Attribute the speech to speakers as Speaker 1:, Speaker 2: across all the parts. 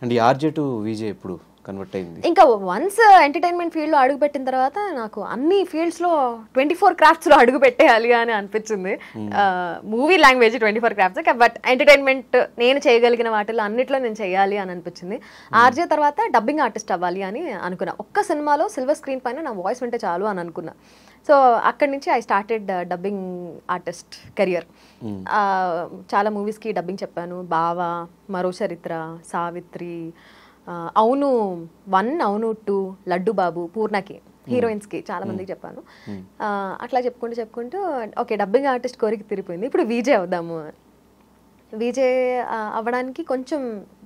Speaker 1: And ఈ RJ to VJ ఎప్పుడు convert అయింది?
Speaker 2: ఇంకా వన్స్ ఎంటర్టైన్మెంట్ ఫీల్డ్లో అడుగుపెట్టిన తర్వాత నాకు అన్ని ఫీల్డ్స్లో 24 క్రాఫ్ట్స్లో అడుగు పెట్టేయాలి అని అనిపించింది. Movie language 24 crafts, but entertainment నేను చేయగలిగిన వాటిలో అన్నిట్లో నేను చేయాలి అని అనిపించింది. ఆర్జే తర్వాత డబ్బింగ్ ఆర్టిస్ట్ అవ్వాలి అని అనుకున్నా. ఒక్క సినిమాలో సిల్వర్ స్క్రీన్ పైన నా వాయిస్ వింటే చాలు అని అనుకున్నా. సో అక్కడి నుంచి I started dubbing artist career. చాలా మూవీస్కి డబ్బింగ్ చెప్పాను. బావా, మరో చరిత్ర, సావిత్రి, అవును 1, అవును 2, లడ్డు బాబు, పూర్ణకి, హీరోయిన్స్కి చాలా మందికి చెప్పాను. అట్లా చెప్పుకుంటూ ఓకే డబ్బింగ్ ఆర్టిస్ట్ కోరిక తిరిగిపోయింది, ఇప్పుడు విజే అవుదాము. విజే అవ్వడానికి కొంచెం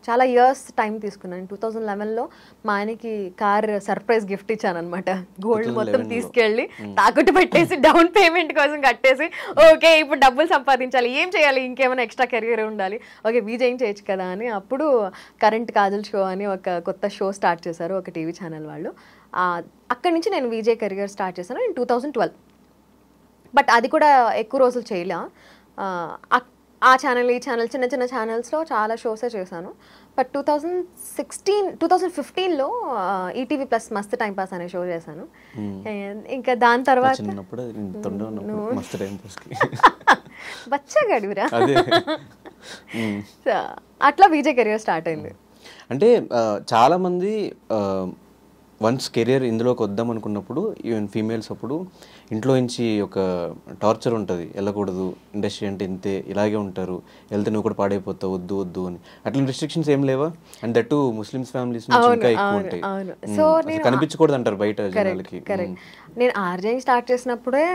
Speaker 2: చాలా ఇయర్స్ టైం తీసుకున్నాను. 2011లో మా ఆయనకి కార్ సర్ప్రైజ్ గిఫ్ట్ ఇచ్చాను అనమాట. గోల్డ్ మొత్తం తీసుకెళ్ళి తాకట్టు పెట్టేసి డౌన్ పేమెంట్ కోసం కట్టేసి ఓకే ఇప్పుడు డబ్బులు సంపాదించాలి, ఏం చేయాలి, ఇంకేమైనా ఎక్స్ట్రా కెరియర్ ఉండాలి, ఓకే విజే ఏం చేయొచ్చు కదా అని అప్పుడు కరెంట్ కాజల్ షో అని ఒక కొత్త షో స్టార్ట్ చేశారు ఒక టీవీ ఛానల్ వాళ్ళు. అక్కడి నుంచి నేను విజే కెరియర్ స్టార్ట్ చేశాను ఇన్ 2012. బట్ అది కూడా ఎక్కువ రోజులు చేయలే. ఆ ఛానల్ ఈ ఛానల్ చిన్న చిన్న ఛానల్స్లో చాలా షోసే చేశాను. బట్ 2015లో ఈటీవీ ప్లస్ మస్త్ టైం పాస్ అనే షో చేశాను. ఇంకా దాని తర్వాత బచ్చగాడివిరా అట్లా విజయ్ కెరియర్ స్టార్ట్ అయింది.
Speaker 1: అంటే చాలామంది వన్స్ కెరియర్ ఇందులోకి వద్దాం అనుకున్నప్పుడు ఈవెన్ ఫీమేల్స్ అప్పుడు ఇంట్లో నుంచి ఒక టార్చర్ ఉంటుంది, వెళ్ళకూడదు, ఇండస్ట్రీ అంటే ఇంతే, ఇలాగే ఉంటారు, వెళ్తే నువ్వు కూడా పాడైపోతావు, వద్దు వద్దు అని. అట్లా రిస్ట్రిక్షన్స్ ఏం లేవా? అండ్ దట్ ముస్లిమ్స్ ఫ్యామిలీస్ నుంచి ఇంకా ఎక్కువ ఉంటాయి,
Speaker 2: సో
Speaker 1: కనిపించకూడదు అంటారు బయట జనాలకి.
Speaker 2: నేను ఆర్జేయింగ్ స్టార్ట్ చేసినప్పుడే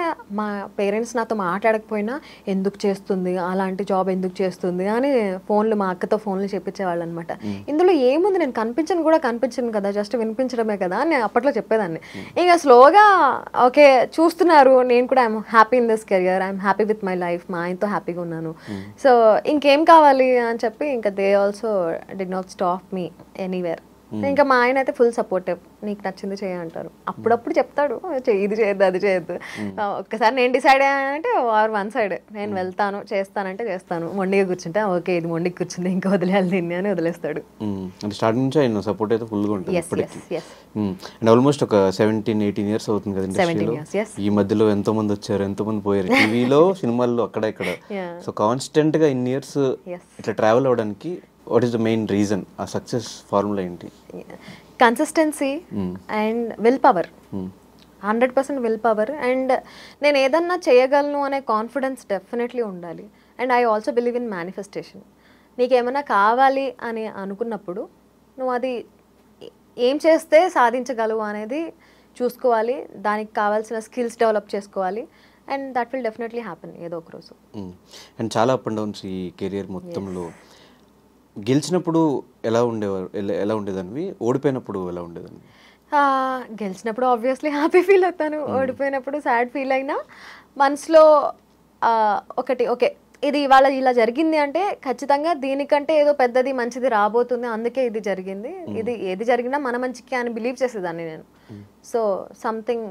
Speaker 2: మా పేరెంట్స్ నాతో మాట్లాడకపోయినా ఎందుకు చేస్తుంది, అలాంటి జాబ్ ఎందుకు చేస్తుంది అని ఫోన్లు, మా అక్కతో ఫోన్లు చెప్పించేవాళ్ళు అనమాట. ఇందులో ఏముంది, నేను కనిపించను కదా, జస్ట్ వినిపించడమే కదా అని అప్పట్లో చెప్పేదాన్ని. ఇంకా స్లోగా ఓకే చూస్తున్నారు, నేను కూడా I'm happy in this career, I'm happy with my life, మా ఆయనతో హ్యాపీగా ఉన్నాను, సో ఇంకేం కావాలి అని చెప్పి ఇంకా they also did not stop me anywhere. ఇంకా మా ఆయన అయితే ఫుల్ సపోర్టివ్, నీకు నచ్చింది చేయంటారు. అప్పుడప్పుడు చెప్తాడు ఇది చేయొద్దు అది చేయొద్దు. ఒక్కసారి నేను డిసైడ్ అయ్యానంటే ఆర్ వన్ సైడ్, నేను వెళ్తాను చేస్తానంటే చేస్తాను, మొండిగా కూర్చుంటే ఓకే ఇది మొండికి కూర్చుంది ఇంకా వదిలేయాలి దీన్ని అని వదిలేస్తాడు.
Speaker 1: స్టార్టింగ్ నుంచి ఆయన సపోర్ట్ అయితే ఫుల్గా ఉంటుంది. అండ్ ఆల్మోస్ట్ ఒక 17-18 ఇయర్స్ అవుతుంది కదా ఇండస్ట్రీలో. ఈ మధ్యలో ఎంతో మంది వచ్చారు, ఎంతో మంది పోయారు, టీవీలో సినిమాల్లో అక్కడ ఇక్కడ. సో కాన్స్టెంట్ గా ఇన్ని ఇయర్స్ ఇట్లా ట్రావెల్ అవ్వడానికి what is the main reason? ఆ సక్సెస్ ఫార్ములా ఏంటి?
Speaker 2: Consistency and will power, 100% will power. And నేను ఏదన్నా చేయగలను అనే కాన్ఫిడెన్స్ డెఫినెట్లీ ఉండాలి. And I also believe in manifestation. నీకేమైనా కావాలి అని అనుకున్నప్పుడు నువ్వు అది ఏం చేస్తే సాధించగలవు అనేది చూసుకోవాలి, దానికి కావాల్సిన స్కిల్స్ డెవలప్ చేసుకోవాలి, and that will definitely happen ఏదో ఒక రోజు.
Speaker 1: అండ్ చాలా అప్ అండ్ డౌన్స్ ఈ కెరియర్ మొత్తంలో. గెలిచినప్పుడు ఎలా ఉండేదానివి, ఓడిపోయినప్పుడు ఎలా ఉండేదాన్ని?
Speaker 2: గెలిచినప్పుడు ఆబ్వియస్లీ హ్యాపీ ఫీల్ అవుతాను, ఓడిపోయినప్పుడు సాడ్ ఫీల్ అయినా మనసులో ఒకటి ఓకే ఇది ఇవాళ ఇలా జరిగింది అంటే ఖచ్చితంగా దీనికంటే ఏదో పెద్దది మంచిది రాబోతుంది, అందుకే ఇది జరిగింది, ఇది ఏది జరిగినా మన మంచికి అని బిలీవ్ చేసేదాన్ని నేను. So something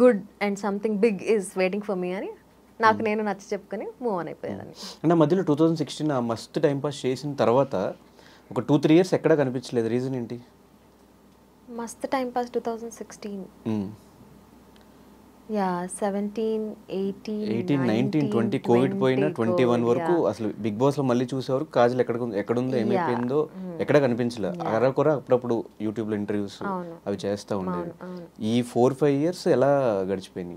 Speaker 2: good and something big is waiting for me అని నాకు నేను నచ్చి చెప్పుకొని మూవ్ ఆన్ అయిపోయేదాన్ని.
Speaker 1: అంటే మధ్యలో 2016 ఆ మస్త్ టైం పాస్ చేసిన తర్వాత ఒక 2-3 ఇయర్స్ ఎక్కడా కనిపించలేదు, రీజన్ ఏంటి?
Speaker 2: మస్త్ టైం పాస్ 2016, యా 17, 18, 19, 20
Speaker 1: కోవిడ్ పోయినా 21 వరకు అసలు బిగ్ బాస్ లో మళ్ళీ చూసేవారు కాజల్ ఎక్కడుందో ఏమైపోయిందో ఎక్కడ కనిపించలే. అరకొర అప్పుడప్పుడు యూట్యూబ్ లో ఇంటర్వ్యూస్ అవి చేస్తా ఉండేది. ఈ 4-5 ఇయర్స్ ఎలా గడిచిపోయింది?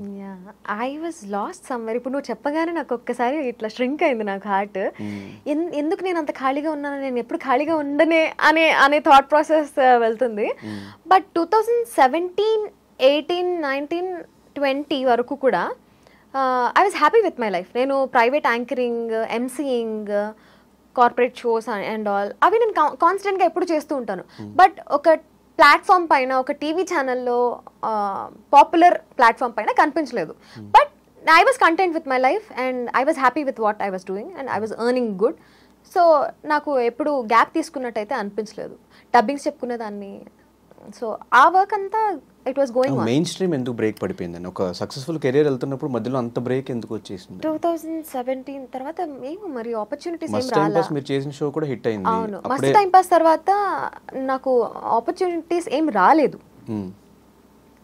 Speaker 2: I was last somewhere. ఇప్పుడు నువ్వు చెప్పగానే నాకు ఒక్కసారి ఇట్లా స్ట్రింక్ అయింది నాకు హార్ట్. ఎందుకు నేను అంత ఖాళీగా ఉన్నాను, నేను ఎప్పుడు ఖాళీగా ఉండనే అనే థాట్ ప్రాసెస్ వెళ్తుంది. బట్ 2017, 18, 19, 20 వరకు కూడా I was happy with my life. నేను private anchoring, emceeing, corporate shows and all అవి నేను కాన్స్టెంట్గా ఎప్పుడు చేస్తూ ఉంటాను. బట్ ఒక ప్లాట్ఫామ్ పైన, ఒక టీవీ ఛానల్లో, పాపులర్ ప్లాట్ఫామ్ పైన కనిపించలేదు. But I was content with my life and I was happy with what I was doing and I was earning good. So నాకు ఎప్పుడు గ్యాప్ తీసుకున్నట్టయితే అనిపించలేదు. డబ్బింగ్స్ చెప్పుకునేదాన్ని, సో ఆ వర్క్ అంతా it was going on.
Speaker 1: Main stream ఎందుకు break పడిపోయిందని, ఒక successful career వెళ్తున్నప్పుడు మధ్యలో అంత బ్రేక్ ఎందుకు వచ్చేసింది?
Speaker 2: 2017 తర్వాత మేము మరి ఆపర్చునిటీస్ ఏం
Speaker 1: మస్ట్ టైం
Speaker 2: రాలా.
Speaker 1: పాస్ మీరు చేసిన షో కూడా హిట్ అయింది.
Speaker 2: అవును, మస్త్ టైం పాస్ తర్వాత నాకు ఆపర్చునిటీస్ ఏం రాలేదు,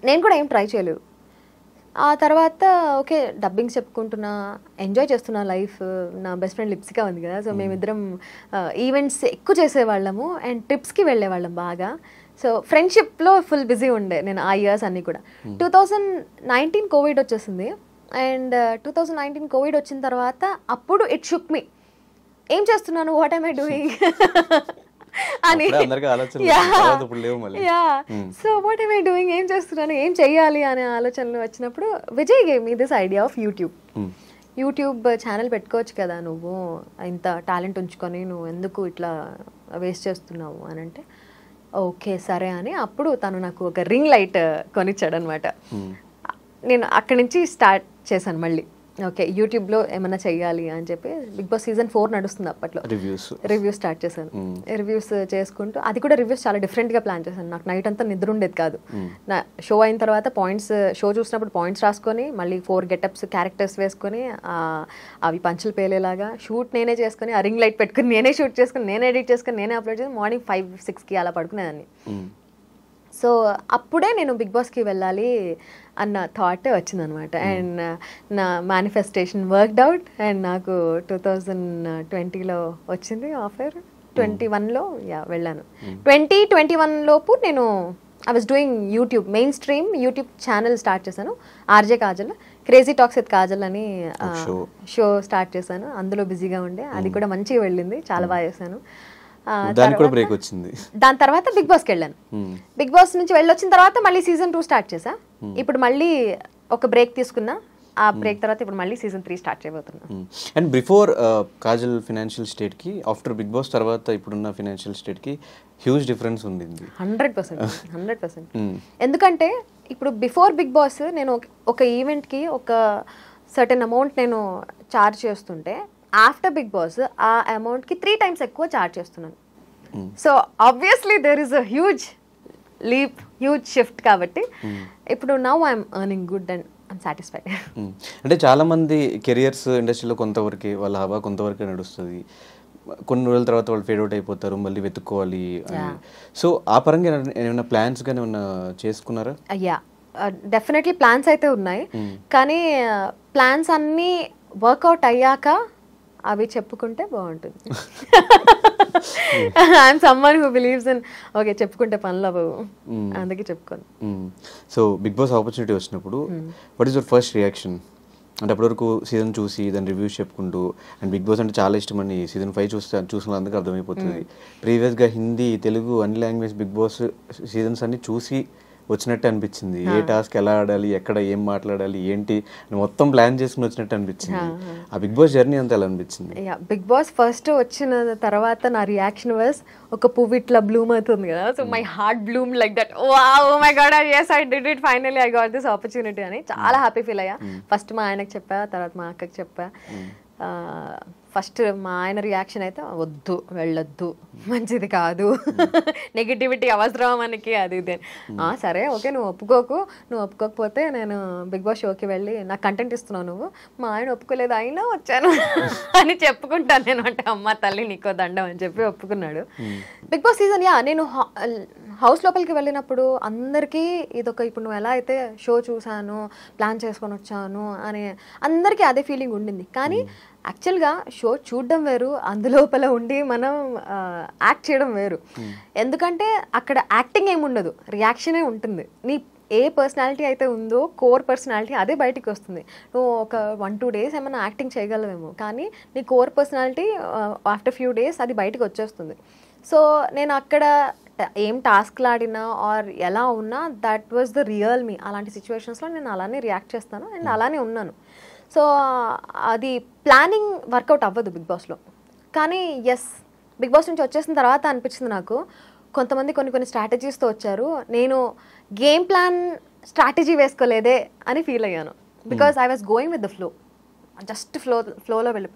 Speaker 2: నేను కూడా ఏం ట్రై చేయలేదు. ఆ తర్వాత ఓకే డబ్బింగ్స్ చెప్పుకుంటున్నా, ఎంజాయ్ చేస్తున్నా లైఫ్. నా బెస్ట్ ఫ్రెండ్ లిప్సికా ఉంది కదా, సో మేమిద్దరం ఈవెంట్స్ ఎక్కువ చేసేవాళ్ళము అండ్ ట్రిప్స్కి వెళ్ళేవాళ్ళం బాగా. సో ఫ్రెండ్షిప్లో ఫుల్ బిజీ ఉండే నేను ఆ ఇయర్స్ అన్నీ కూడా. 2019 కోవిడ్ వచ్చేసింది అండ్ 2019 కోవిడ్ వచ్చిన తర్వాత అప్పుడు ఇట్ షుక్ మీ, ఏం చేస్తున్నాను, వాట్ ఐమ్ ఐ డూయింగ్ అని. So what I'm I doing, ఏం చేస్తున్నాను, ఏం చెయ్యాలి అనే ఆలోచనలు వచ్చినప్పుడు Vijay gave me this idea of YouTube channel పెట్టుకోవచ్చు కదా నువ్వు, ఇంత టాలెంట్ ఉంచుకొని నువ్వు ఎందుకు ఇట్లా వేస్ట్ చేస్తున్నావు అని అంటే ఓకే సరే అని అప్పుడు తను నాకు ఒక రింగ్ లైట్ కొనిచ్చాడు అనమాట. నేను అక్కడి నుంచి స్టార్ట్ చేశాను మళ్ళీ, ఓకే యూట్యూబ్లో ఏమైనా చెయ్యాలి అని చెప్పి. బిగ్ బాస్ సీజన్ 4 నడుస్తుంది అప్పట్లో, రివ్యూస్ స్టార్ట్ చేశాను. రివ్యూస్ చేసుకుంటూ, అది కూడా రివ్యూస్ చాలా డిఫరెంట్గా ప్లాన్ చేశాను. నాకు నైట్ అంతా నిద్ర ఉండేది కాదు. నా షో అయిన తర్వాత షో చూసినప్పుడు పాయింట్స్ రాసుకొని మళ్ళీ 4 గెటప్స్ క్యారెక్టర్స్ వేసుకొని అవి పంచులు పేలేలాగా షూట్ నేనే చేసుకొని, ఆ రింగ్ లైట్ పెట్టుకుని నేనే షూట్ చేసుకుని, నేనే ఎడిట్ చేసుకుని, నేనే అప్లోడ్ చేసి మార్నింగ్ 5-6కి అలా పడుకునేదాన్ని. సో అప్పుడే నేను బిగ్ బాస్కి వెళ్ళాలి అన్న థాట్ వచ్చిందనమాట. అండ్ నా మేనిఫెస్టేషన్ వర్క్డ్ అవుట్ అండ్ నాకు 2020లో వచ్చింది ఆఫర్. 21లో వెళ్ళాను. 2021 లోపు నేను I was doing YouTube, mainstream YouTube channel start చేశాను. RJ Kajal, crazy talks with Kajal అని షో స్టార్ట్ చేశాను. అందులో బిజీగా ఉండే, అది కూడా మంచిగా వెళ్ళింది, చాలా బాగా చేశాను. దాని తర్వాత బిగ్ బాస్కి వెళ్ళాను. బిగ్ బాస్ నుంచి వెళ్ళొచ్చిన తర్వాత మళ్ళీ సీజన్ 2 స్టార్ట్ చేసా. ఇప్పుడు మళ్ళీ ఒక బ్రేక్ తీసుకున్నా, ఆ బ్రేక్ తర్వాత ఇప్పుడు మళ్ళీ సీజన్ 3 స్టార్ట్ చేయబోతున్నా.
Speaker 1: And before Kajal financial state కి ఆఫ్టర్ బిగ్ బాస్ తర్వాత ఇప్పుడున్న ఫైనాన్షియల్ స్టేట్ కి హ్యూజ్ డిఫరెన్స్ ఉండింది.
Speaker 2: 100%. ఎందుకంటే ఇప్పుడు బిఫోర్ బిగ్ బాస్ నేను ఒక ఈవెంట్కి ఒక సర్టెన్ అమౌంట్ నేను చార్జ్ చేస్తుంటే, ఆఫ్టర్ బిగ్ బాస్ ఆ అమౌంట్కి 3 times ఎక్కువ చార్జ్ చేస్తున్నాను. So obviously there is a huge leap, huge shift. కాబట్టి ఇప్పుడు now I'm earning good and I'm satisfied.
Speaker 1: అంటే చాలా మంది కెరియర్స్ ఇండస్ట్రీలో కొంతవరకే వాళ్ళ హవా కొంతవరకే నడుస్తుంది, కొన్ని రోజుల తర్వాత వాళ్ళు ఫేడ్ అవుట్ అయిపోతారు, మళ్ళీ వెతుక్కోవాలి అని. సో ఆ పరంగా ఏమైనా ప్లాన్స్ కానీ ఏమైనా చేసుకున్నారా?
Speaker 2: అయ్యా డెఫినెట్లీ ప్లాన్స్ అయితే ఉన్నాయి, కానీ ప్లాన్స్ అన్నీ వర్కౌట్ అయ్యాక అవి చెప్పుకుంటే బాగుంటుంది. I'm someone who believes in okay చెప్పుకుంటే పనులు అవ్వవు, అందుకే చెప్పుకోను.
Speaker 1: సో బిగ్ బాస్ ఆపర్చునిటీ వచ్చినప్పుడు what is your first reaction? అంటే అప్పటివరకు సీజన్ చూసి దాని రివ్యూస్ చెప్పుకుంటూ, అండ్ బిగ్ బాస్ అంటే చాలా ఇష్టం అని సీజన్ 5 చూసినందుకు అర్థమైపోతుంది. ప్రీవియస్గా హిందీ, తెలుగు అన్ని లాంగ్వేజ్ బిగ్ బాస్ సీజన్స్ అన్ని చూసి వచ్చినట్టు అనిపించింది. ఏ టాస్క్ ఎలా ఆడాలి, ఎక్కడ ఏం మాట్లాడాలి, ఏంటి మొత్తం ప్లాన్ చేసుకుని వచ్చినట్టు అనిపించింది. ఆ బిగ్ బాస్ జర్నీ అంతా ఎలా అనిపించింది?
Speaker 2: బిగ్ బాస్ ఫస్ట్ వచ్చిన తర్వాత నా రియాక్షన్ వాస్, ఒక పువ్వు ఇట్లా బ్లూమ్ అవుతుంది కదా, so my heart Bloom like that. Wow my God, yes I did it, finally I got this opportunity అని చాలా హ్యాపీ ఫీల్ అయ్యా. ఫస్ట్ మా ఆయనకు చెప్పా, తర్వాత మా అక్కకి చెప్పా. ఫస్ట్ మా ఆయన రియాక్షన్ అయితే వద్దు, వెళ్ళొద్దు, మంచిది కాదు, నెగిటివిటీ అవసరం మనకి, అది ఇది. సరే ఓకే నువ్వు ఒప్పుకోకపోతే నేను బిగ్ బాస్ షోకి వెళ్ళి నాకు కంటెంట్ ఇస్తున్నావు నువ్వు, మా ఆయన ఒప్పుకోలేదు అయినా వచ్చాను అని చెప్పుకుంటాను నేను. అంటే అమ్మ తల్లి నీకో దండం అని చెప్పి ఒప్పుకున్నాడు. బిగ్ బాస్ సీజన్ నేను హౌస్ లోపలికి వెళ్ళినప్పుడు అందరికీ ఇదొక, ఇప్పుడు నువ్వు ఎలా అయితే షో చూసాను, ప్లాన్ చేసుకొని వచ్చాను అని అందరికీ అదే ఫీలింగ్ ఉండింది. కానీ యాక్చువల్గా షో చూడడం వేరు, అందులోపల ఉండి మనం యాక్ట్ చేయడం వేరు. ఎందుకంటే అక్కడ యాక్టింగ్ ఏమి ఉండదు, రియాక్షనే ఉంటుంది. నీ ఏ పర్సనాలిటీ అయితే ఉందో కోర్ పర్సనాలిటీ అదే బయటికి వస్తుంది. నువ్వు ఒక 1-2 days ఏమైనా యాక్టింగ్ చేయగలవేమో, కానీ నీ core personality after few days అది బయటకు వచ్చేస్తుంది. సో నేను అక్కడ ఏం టాస్క్లు ఆడినా ఆర్ ఎలా ఉన్నా దట్ వాజ్ ద రియల్ మీ. అలాంటి సిచ్యువేషన్స్లో నేను అలానే రియాక్ట్ చేస్తాను అండ్ అలానే ఉన్నాను. సో అది ప్లానింగ్ వర్కౌట్ అవ్వదు బిగ్ బాస్లో. కానీ ఎస్, బిగ్ బాస్ నుంచి వచ్చేసిన తర్వాత అనిపించింది నాకు, కొంతమంది కొన్ని స్ట్రాటజీస్తో వచ్చారు, నేను గేమ్ ప్లాన్ స్ట్రాటజీ వేసుకోలేదే అని ఫీల్ అయ్యాను. Because I was going with the flow, just ఫ్లోలో వెళ్ళిపోయాను.